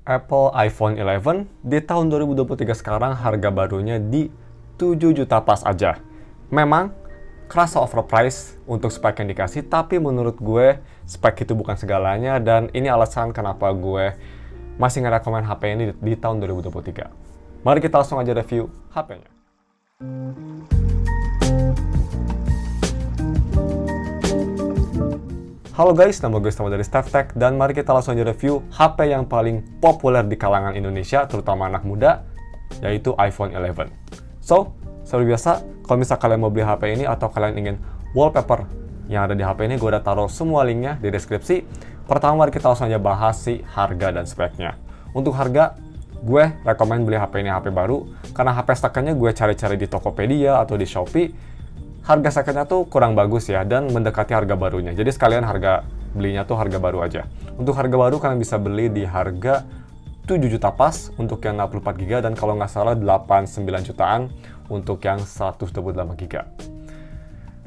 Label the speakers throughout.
Speaker 1: Apple iPhone 11 di tahun 2023 sekarang harga barunya di 7 juta pas aja. Memang kerasa overpriced untuk spek yang dikasih, tapi menurut gue spek itu bukan segalanya dan ini alasan kenapa gue masih ngerekomen HP ini di tahun 2023. Mari kita langsung aja review HP-nya. Halo guys, nama gue Stama dari StefTech dan mari kita langsung aja review HP yang paling populer di kalangan Indonesia, terutama anak muda, yaitu iPhone 11. So, seperti biasa, kalau misal kalian mau beli HP ini atau kalian ingin wallpaper yang ada di HP ini, gue udah taruh semua linknya di deskripsi. Pertama, mari kita langsung aja bahas si harga dan speknya. Untuk harga, gue rekomen beli HP ini HP baru, karena HP second-nya gue cari-cari di Tokopedia atau di Shopee, harga second-nya tuh kurang bagus ya, dan mendekati harga barunya. Jadi sekalian harga belinya tuh harga baru aja. Untuk harga baru kalian bisa beli di harga 7 juta pas untuk yang 64 GB dan kalau nggak salah 89 jutaan untuk yang 128 GB.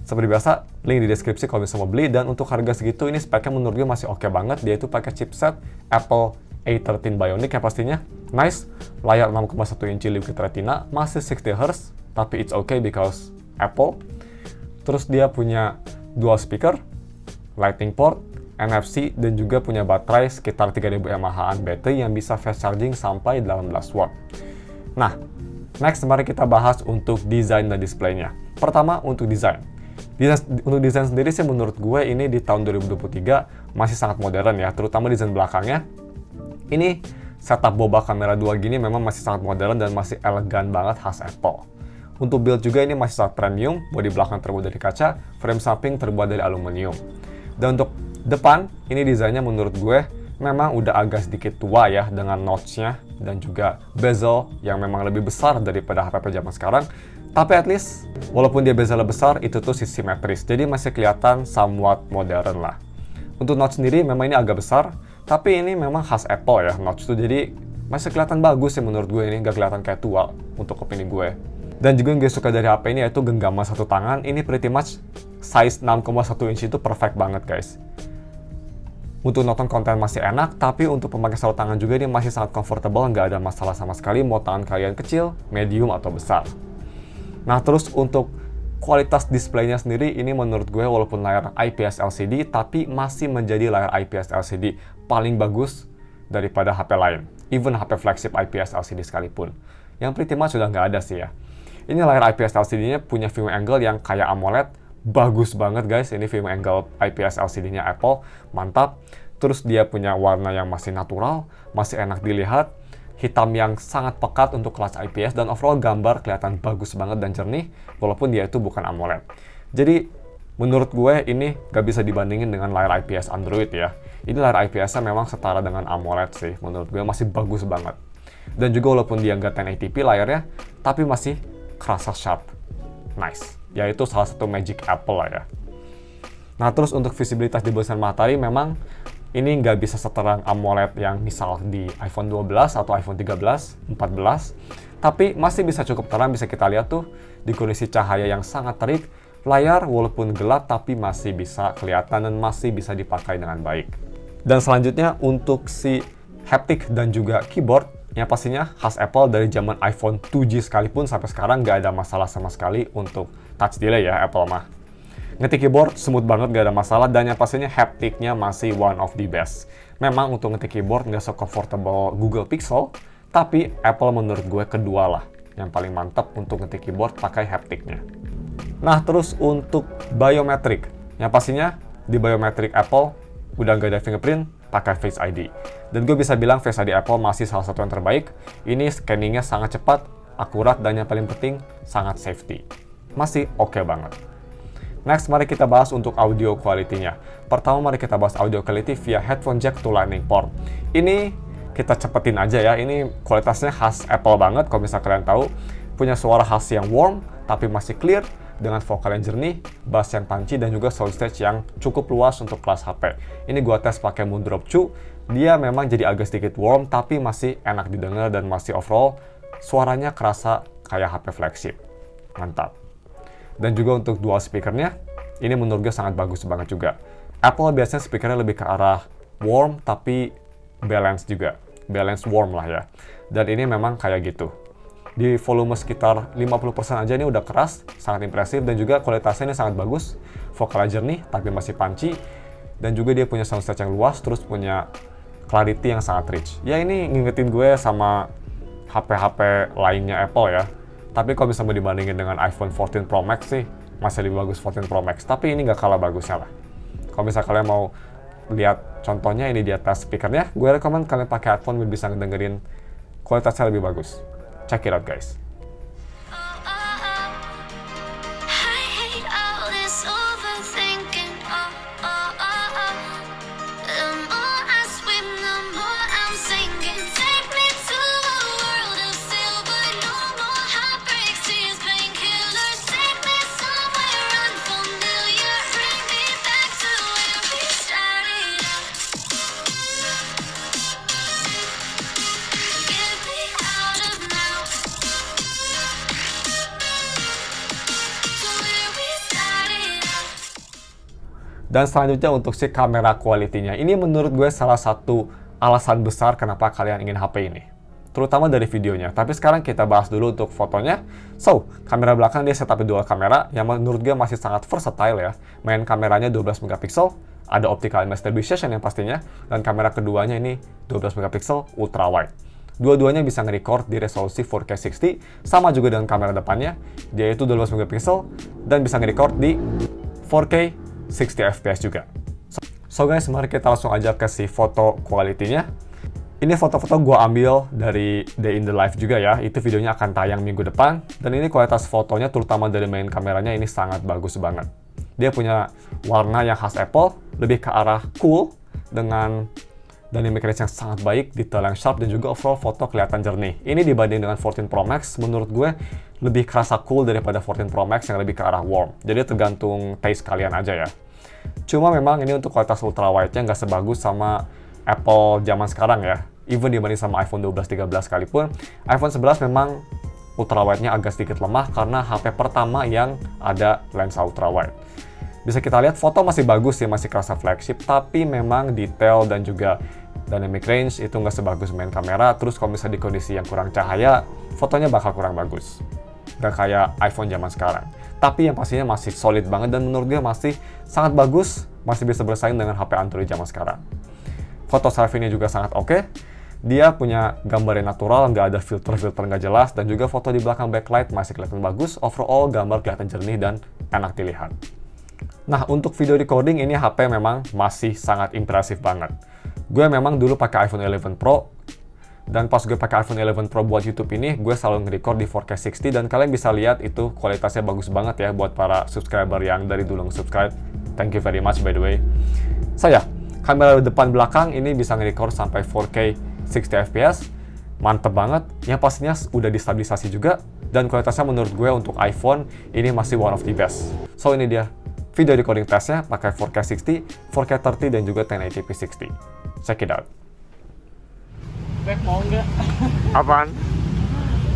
Speaker 1: Seperti biasa, link di deskripsi kalau bisa mau beli, dan untuk harga segitu ini speknya menurut gue masih oke banget. Dia itu pakai chipset Apple A13 Bionic yang pastinya nice, layar 6,1 inci Liquid Retina, masih 60Hz, tapi it's okay because Apple. Terus dia punya dual speaker, lightning port, NFC, dan juga punya baterai sekitar 3000 mAh baterai yang bisa fast charging sampai 18 watt. Nah, next mari kita bahas untuk desain dan displaynya. Pertama, untuk desain. Untuk desain sendiri sih menurut gue ini di tahun 2023 masih sangat modern ya, terutama desain belakangnya. Ini setup boba kamera 2 gini memang masih sangat modern dan masih elegan banget khas Apple. Untuk build juga ini masih sangat premium, bodi belakang terbuat dari kaca, frame samping terbuat dari aluminium. Dan untuk depan, ini desainnya menurut gue memang udah agak sedikit tua ya, dengan notch-nya dan juga bezel yang memang lebih besar daripada HP zaman sekarang. Tapi at least, walaupun dia bezelnya besar, itu tuh simetris, jadi masih kelihatan somewhat modern lah. Untuk notch sendiri memang ini agak besar, tapi ini memang khas Apple ya, notch tuh, jadi masih kelihatan bagus sih menurut gue, ini nggak kelihatan kayak tua untuk opini gue. Dan juga yang gue suka dari HP ini yaitu genggaman satu tangan. Ini pretty much size 6,1 inci itu perfect banget guys. Untuk nonton konten masih enak, tapi untuk pemakai satu tangan juga ini masih sangat comfortable, nggak ada masalah sama sekali mau tangan kalian kecil, medium, atau besar. Nah terus untuk kualitas displaynya sendiri, ini menurut gue walaupun layar IPS LCD, tapi masih menjadi layar IPS LCD paling bagus daripada HP lain. Even HP flagship IPS LCD sekalipun. Yang pretty much sudah nggak ada sih ya. Ini layar IPS LCD-nya punya viewing angle yang kayak AMOLED, bagus banget guys. Ini viewing angle IPS LCD-nya Apple, mantap. Terus dia punya warna yang masih natural, masih enak dilihat, hitam yang sangat pekat untuk kelas IPS, dan overall gambar kelihatan bagus banget dan jernih, walaupun dia itu bukan AMOLED. Jadi, menurut gue ini gak bisa dibandingin dengan layar IPS Android ya. Ini layar IPS-nya memang setara dengan AMOLED sih, menurut gue masih bagus banget. Dan juga walaupun dia nggak 1080p layarnya, tapi masih kerasa sharp, nice. Yaitu salah satu magic Apple lah ya. Nah terus untuk visibilitas di bawah sinar matahari memang ini nggak bisa seterang AMOLED yang misal di iPhone 12 atau iPhone 13, 14, tapi masih bisa cukup terang, bisa kita lihat tuh di kondisi cahaya yang sangat terik, layar walaupun gelap tapi masih bisa kelihatan dan masih bisa dipakai dengan baik. Dan selanjutnya untuk si haptic dan juga keyboard, yang pastinya khas Apple dari zaman iPhone 2G sekalipun sampai sekarang nggak ada masalah sama sekali untuk touch delay ya Apple mah. Ngetik keyboard smooth banget, nggak ada masalah, dan yang pastinya haptiknya masih one of the best. Memang untuk ngetik keyboard nggak se-comfortable Google Pixel, tapi Apple menurut gue kedua lah yang paling mantap untuk ngetik keyboard pakai haptiknya. Nah terus untuk biometric, yang pastinya di biometric Apple udah nggak ada fingerprint, pakai Face ID. Dan gue bisa bilang Face ID Apple masih salah satu yang terbaik. Ini scanningnya sangat cepat, akurat, dan yang paling penting sangat safety. Masih oke banget. Next, mari kita bahas untuk audio quality-nya. Pertama, mari kita bahas audio quality via headphone jack to lightning port. Ini kita cepetin aja ya, ini kualitasnya khas Apple banget. Kalau misalnya kalian tahu, punya suara khas yang warm, tapi masih clear, dengan vokal yang jernih, bass yang punchy, dan juga soundstage yang cukup luas untuk kelas HP. Ini gua tes pakai Moondrop 2, dia memang jadi agak sedikit warm, tapi masih enak didengar dan masih overall suaranya kerasa kayak HP flagship. Mantap. Dan juga untuk dual speakernya, ini menurut gue sangat bagus banget juga. Apple biasanya speakernya lebih ke arah warm, tapi balance juga. balance warm lah ya. Dan ini memang kayak gitu. Di volume sekitar 50% aja ini udah keras, sangat impresif, dan juga kualitasnya ini sangat bagus. Vokalnya jernih, tapi masih punchy. Dan juga dia punya soundstage yang luas, terus punya clarity yang sangat rich. Ya ini ngingetin gue sama HP-HP lainnya Apple ya. Tapi kalau misalnya dibandingin dengan iPhone 14 Pro Max sih, masih lebih bagus 14 Pro Max. Tapi ini nggak kalah bagusnya lah. Kalau misalnya kalian mau lihat contohnya ini di atas speakernya, gue rekomen kalian pakai headphone biar bisa ngedengerin kualitasnya lebih bagus. Check it out guys. Dan selanjutnya untuk si kamera quality-nya. Ini menurut gue salah satu alasan besar kenapa kalian ingin HP ini. Terutama dari videonya. Tapi sekarang kita bahas dulu untuk fotonya. So, kamera belakang dia setup dual kamera yang menurut gue masih sangat versatile ya. Main kameranya 12 megapiksel, ada optical image stabilization yang pastinya, dan kamera keduanya ini 12 megapiksel ultra wide. Dua-duanya bisa nge-record di resolusi 4K 60, sama juga dengan kamera depannya, dia itu 12 megapiksel dan bisa nge-record di 4K 60 fps juga. So guys, mari kita langsung aja ke si foto quality-nya. Ini foto-foto gue ambil dari Day in the Life juga ya. Itu videonya akan tayang minggu depan. Dan ini kualitas fotonya, terutama dari main kameranya, ini sangat bagus banget. Dia punya warna yang khas Apple, lebih ke arah cool, dengan dynamic range yang sangat baik, detail yang sharp, dan juga overall foto kelihatan jernih. Ini dibanding dengan 14 Pro Max, menurut gue lebih kerasa cool daripada 14 Pro Max yang lebih ke arah warm. Jadi tergantung taste kalian aja ya. Cuma memang ini untuk kualitas ultra wide-nya nggak sebagus sama Apple zaman sekarang ya. Even dibanding sama iPhone 12, 13 sekalipun, iPhone 11 memang ultra wide-nya agak sedikit lemah karena HP pertama yang ada lensa ultra wide. Bisa kita lihat foto masih bagus sih, masih kerasa flagship, tapi memang detail dan juga dynamic range itu nggak sebagus main kamera. Terus kalau misalnya di kondisi yang kurang cahaya, fotonya bakal kurang bagus. Nggak kayak iPhone zaman sekarang. Tapi yang pastinya masih solid banget dan menurut gue masih sangat bagus, masih bisa bersaing dengan HP Android zaman sekarang. Foto selfie-nya juga sangat oke. Dia punya gambar yang natural, nggak ada filter-filter nggak jelas, dan juga foto di belakang backlight masih kelihatan bagus. Overall, gambar kelihatan jernih dan enak dilihat. Nah, untuk video recording ini HP memang masih sangat impresif banget. Gue memang dulu pakai iPhone 11 Pro, dan pas gue pakai iPhone 11 Pro buat YouTube ini, gue selalu nge-record di 4K 60, dan kalian bisa lihat itu kualitasnya bagus banget ya buat para subscriber yang dari dulu nge-subscribe. Thank you very much by the way. Kamera depan belakang ini bisa nge-record sampai 4K 60 fps, mantep banget. Yang pastinya udah distabilisasi juga, dan kualitasnya menurut gue untuk iPhone ini masih one of the best. So ini dia video recording testnya pakai 4K 60, 4K 30, dan juga 1080p 60. Check it out.
Speaker 2: Beb, mau nggak?
Speaker 1: Apaan?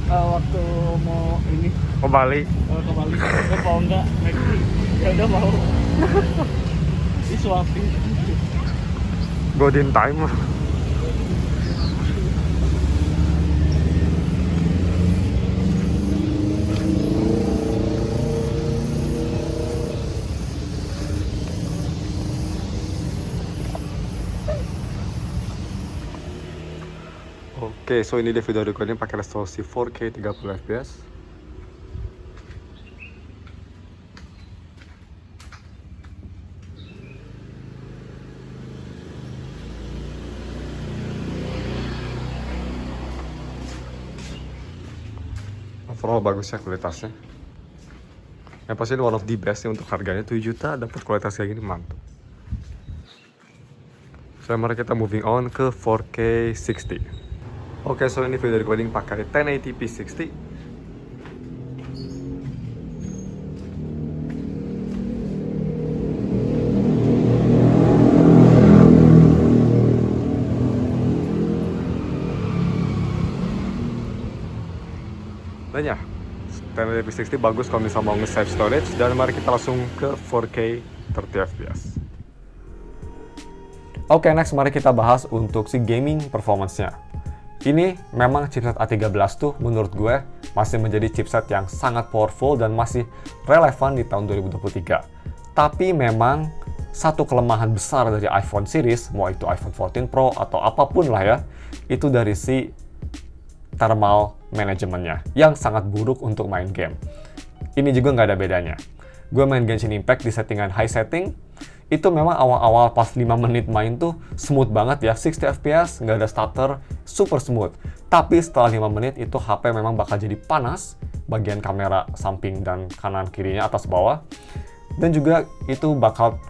Speaker 2: Waktu mau ini
Speaker 1: Ke Bali?
Speaker 2: ke Bali, Beb mau nggak? Ya udah mau. Disuapin.
Speaker 1: Golden time lah. Oke, so ini dia video recording pakai resolusi 4K 30 fps. Overall bagus ya kualitasnya. Yang pasti ini one of the best ya, untuk harganya 7 juta dapat kualitas kayak gini, mantap. So mari kita moving on ke 4K 60. Oke, so ini video recording pakai 1080p 60. Dan ya, 1080p 60 bagus kalau misalnya mau nge-save storage. Dan mari kita langsung ke 4K 30 fps. Oke, next mari kita bahas untuk si gaming performance-nya. Ini memang chipset A13 tuh menurut gue masih menjadi chipset yang sangat powerful dan masih relevan di tahun 2023. Tapi memang satu kelemahan besar dari iPhone series, mau itu iPhone 14 Pro atau apapun lah ya, itu dari si thermal manajemennya yang sangat buruk untuk main game. Ini juga nggak ada bedanya. Gue main Genshin Impact di settingan high setting, itu memang awal-awal pas 5 menit main tuh smooth banget ya, 60 fps, nggak ada stutter, super smooth. Tapi setelah 5 menit itu HP memang bakal jadi panas, bagian kamera samping dan kanan kirinya, atas bawah. Dan juga itu bakal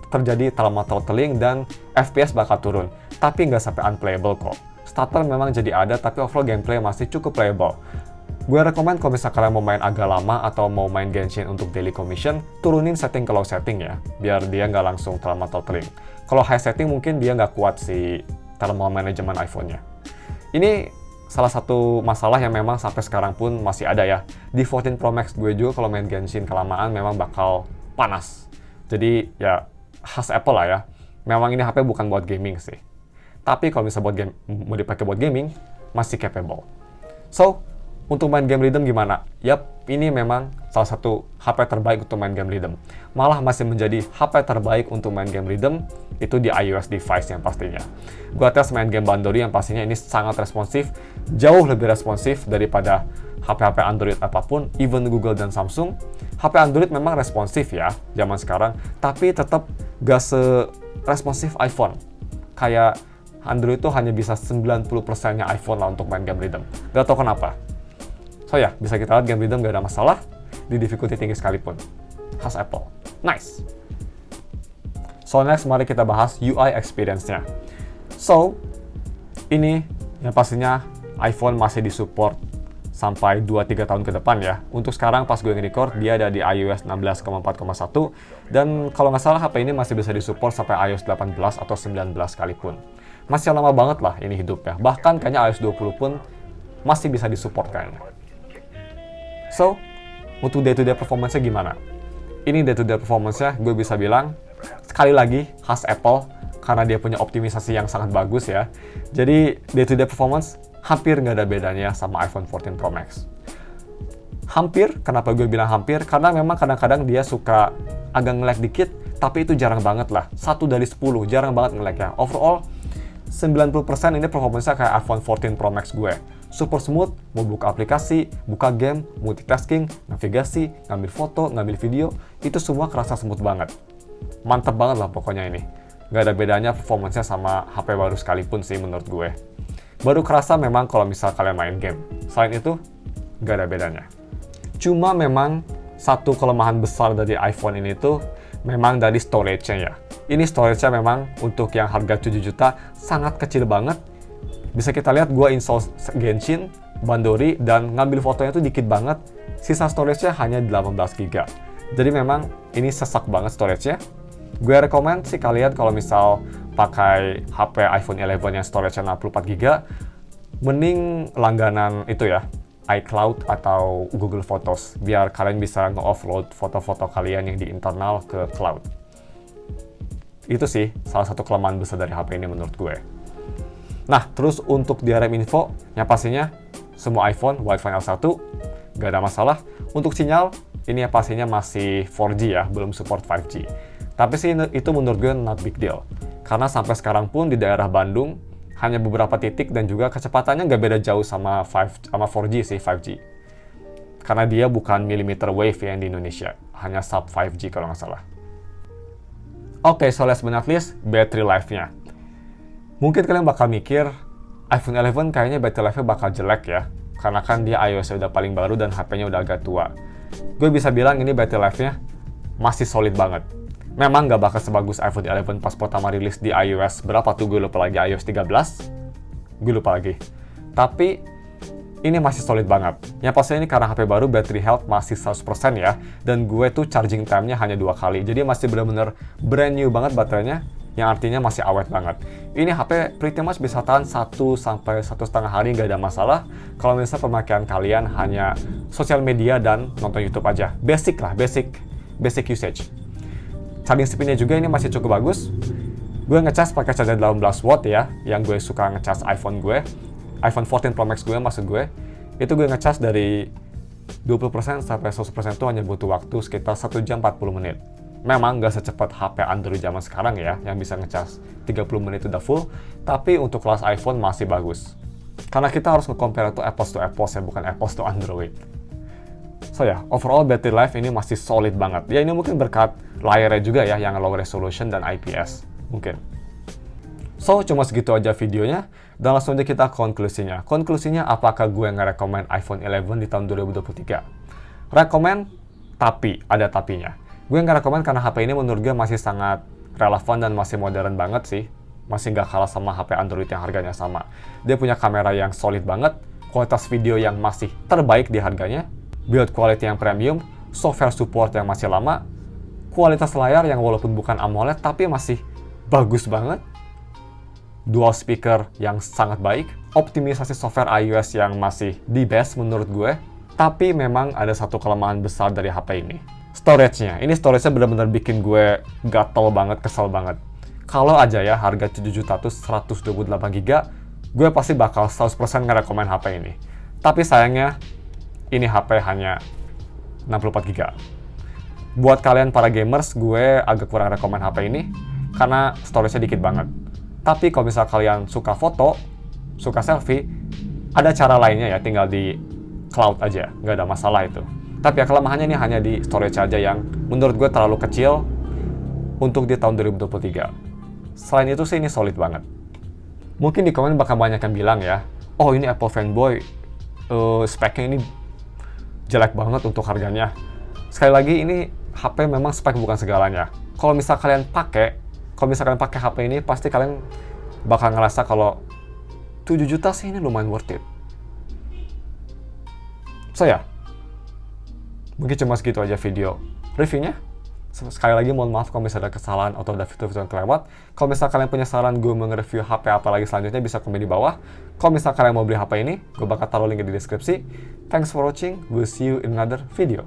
Speaker 1: terjadi thermal throttling dan FPS bakal turun. Tapi nggak sampai unplayable kok. Stutter memang jadi ada, tapi overall gameplay masih cukup playable. Gue rekomen kalau misalnya kalian mau main agak lama atau mau main Genshin untuk daily commission, turunin setting ke low setting ya, biar dia nggak langsung thermal throttling. Kalau high setting mungkin dia nggak kuat si thermal management iPhone-nya. Ini salah satu masalah yang memang sampai sekarang pun masih ada ya. Di 14 Pro Max gue juga kalau main Genshin kelamaan memang bakal panas. Jadi ya khas Apple lah ya. Memang ini HP bukan buat gaming sih. Tapi kalau misalnya buat game, mau dipakai buat gaming, masih capable. So, untuk main game rhythm gimana? Yap, ini memang salah satu HP terbaik untuk main game rhythm. Malah masih menjadi HP terbaik untuk main game rhythm, itu di iOS device yang pastinya. Gua tes main game Bandori yang pastinya ini sangat responsif, jauh lebih responsif daripada HP-HP Android apapun, even Google dan Samsung. HP Android memang responsif ya, zaman sekarang, tapi tetap gak se-responsif iPhone. Kayak Android itu hanya bisa 90%-nya iPhone lah untuk main game rhythm. Gak tau kenapa. So ya, bisa kita lihat game rhythm gak ada masalah, di difficulty tinggi sekalipun. Khas Apple. Nice! So next, mari kita bahas UI experience-nya. So, ini yang pastinya iPhone masih disupport sampai 2-3 tahun ke depan ya. Untuk sekarang pas gue nge-record, dia ada di iOS 16.4.1 dan kalau nggak salah HP ini masih bisa disupport sampai iOS 18 atau 19 sekalipun. Masih lama banget lah ini hidupnya. Bahkan kayaknya iOS 20 pun masih bisa disupport kayaknya. So, untuk day-to-day performance-nya gimana? Ini day-to-day performance-nya gue bisa bilang, sekali lagi khas Apple, karena dia punya optimisasi yang sangat bagus ya. Jadi, day-to-day performance hampir nggak ada bedanya sama iPhone 14 Pro Max. Hampir, kenapa gue bilang hampir? Karena memang kadang-kadang dia suka agak nge-lag dikit, tapi itu jarang banget lah. 1 dari 10, jarang banget nge-lag ya. Overall, 90% ini performance-nya kayak iPhone 14 Pro Max gue. Super smooth, mau buka aplikasi, buka game, multitasking, navigasi, ngambil foto, ngambil video, itu semua kerasa smooth banget. Mantap banget lah pokoknya ini. Nggak ada bedanya performance-nya sama HP baru sekalipun sih menurut gue. Baru kerasa memang kalau misal kalian main game. Selain itu, nggak ada bedanya. Cuma memang satu kelemahan besar dari iPhone ini tuh memang dari storage-nya ya. Ini storage-nya memang untuk yang harga 7 juta sangat kecil banget. Bisa kita lihat gue install Genshin, Bandori, dan ngambil fotonya tuh dikit banget. Sisa storage-nya hanya 18 GB. Jadi memang ini sesak banget storage-nya. Gue rekomen sih kalian kalau misal pakai HP iPhone 11 yang storage-nya 64 GB, mending langganan itu ya, iCloud atau Google Photos, biar kalian bisa nge-offload foto-foto kalian yang di internal ke cloud. Itu sih salah satu kelemahan besar dari HP ini menurut gue. Nah, terus untuk DRM info, yang pastinya semua iPhone Wi-Fi L1, gak ada masalah. Untuk sinyal, ini pastinya masih 4G ya, belum support 5G. Tapi sih itu menurut gue not big deal. Karena sampai sekarang pun di daerah Bandung, hanya beberapa titik dan juga kecepatannya nggak beda jauh sama 4G sih, 5G. Karena dia bukan millimeter wave yang di Indonesia, hanya sub 5G kalau nggak salah. Oke, so last but not least, battery life-nya. Mungkin kalian bakal mikir, iPhone 11 kayaknya battery life-nya bakal jelek ya, karena kan dia iOS udah paling baru dan HP-nya udah agak tua. Gue bisa bilang ini battery life-nya masih solid banget. Memang nggak bakal sebagus iPhone 11 pas pertama rilis di iOS berapa tuh, gue lupa lagi, iOS 13? Gue lupa lagi. Tapi ini masih solid banget. Yang pasti ini karena HP baru, battery health masih 100% ya. Dan gue tuh charging time-nya hanya 2 kali. Jadi masih bener-bener brand new banget baterainya, yang artinya masih awet banget. Ini HP pretty much bisa tahan 1 sampai 1,5 hari nggak ada masalah. Kalau misalnya pemakaian kalian hanya sosial media dan nonton YouTube aja. Basic lah, basic usage. Charging speed-nya juga ini masih cukup bagus. Gue ngecas pakai charger 18 watt ya, yang gue suka ngecas iPhone gue. iPhone 14 Pro Max gue, maksud gue, itu gue ngecas dari 20% sampai 100% itu hanya butuh waktu sekitar 1 jam 40 menit. Memang nggak secepat HP Android zaman sekarang ya, yang bisa ngecas 30 menit udah full, tapi untuk kelas iPhone masih bagus. Karena kita harus nge-compare itu apples to apples ya, bukan apples to Android. So ya, overall battery life ini masih solid banget. Ya ini mungkin berkat layarnya juga ya, yang low resolution dan IPS, mungkin. So, cuma segitu aja videonya, dan langsung aja kita konklusinya. Konklusinya, apakah gue nge-recommend iPhone 11 di tahun 2023? Rekomen, tapi, ada tapinya. Gue nge-recommend karena HP ini menurut gue masih sangat relevan dan masih modern banget sih. Masih nggak kalah sama HP Android yang harganya sama. Dia punya kamera yang solid banget, kualitas video yang masih terbaik di harganya, build quality yang premium, software support yang masih lama, kualitas layar yang walaupun bukan AMOLED tapi masih bagus banget, dual speaker yang sangat baik, optimisasi software iOS yang masih the best menurut gue, tapi memang ada satu kelemahan besar dari HP ini. Storage-nya. Ini storage-nya benar-benar bikin gue gatel banget, kesel banget. Kalau aja ya harga 7 juta tuh 128 GB, gue pasti bakal 100% nge-recommend HP ini. Tapi sayangnya, ini HP hanya 64 GB. Buat kalian para gamers, gue agak kurang rekomen HP ini, karena storage-nya dikit banget. Tapi kalau misal kalian suka foto, suka selfie, ada cara lainnya ya, tinggal di cloud aja, nggak ada masalah itu. Tapi ya kelemahannya ini hanya di storage aja yang menurut gue terlalu kecil untuk di tahun 2023. Selain itu sih ini solid banget. Mungkin di komen bakal banyak yang bilang ya, oh ini Apple fanboy, speknya ini jelek banget untuk harganya. Sekali lagi ini HP memang spek bukan segalanya. Kalau misal kalian pakai HP ini, pasti kalian bakal ngerasa kalau 7 juta sih ini lumayan worth it. So ya, mungkin cuma segitu aja video reviewnya. Sekali lagi mohon maaf kalau misalnya ada kesalahan atau ada fitur-fitur yang kelewat. Kalau misal kalian punya saran gue mau nge-review HP apa lagi selanjutnya, bisa komen di bawah. Kalau misal kalian mau beli HP ini, gue bakal taruh link di deskripsi. Thanks for watching, we'll see you in another video.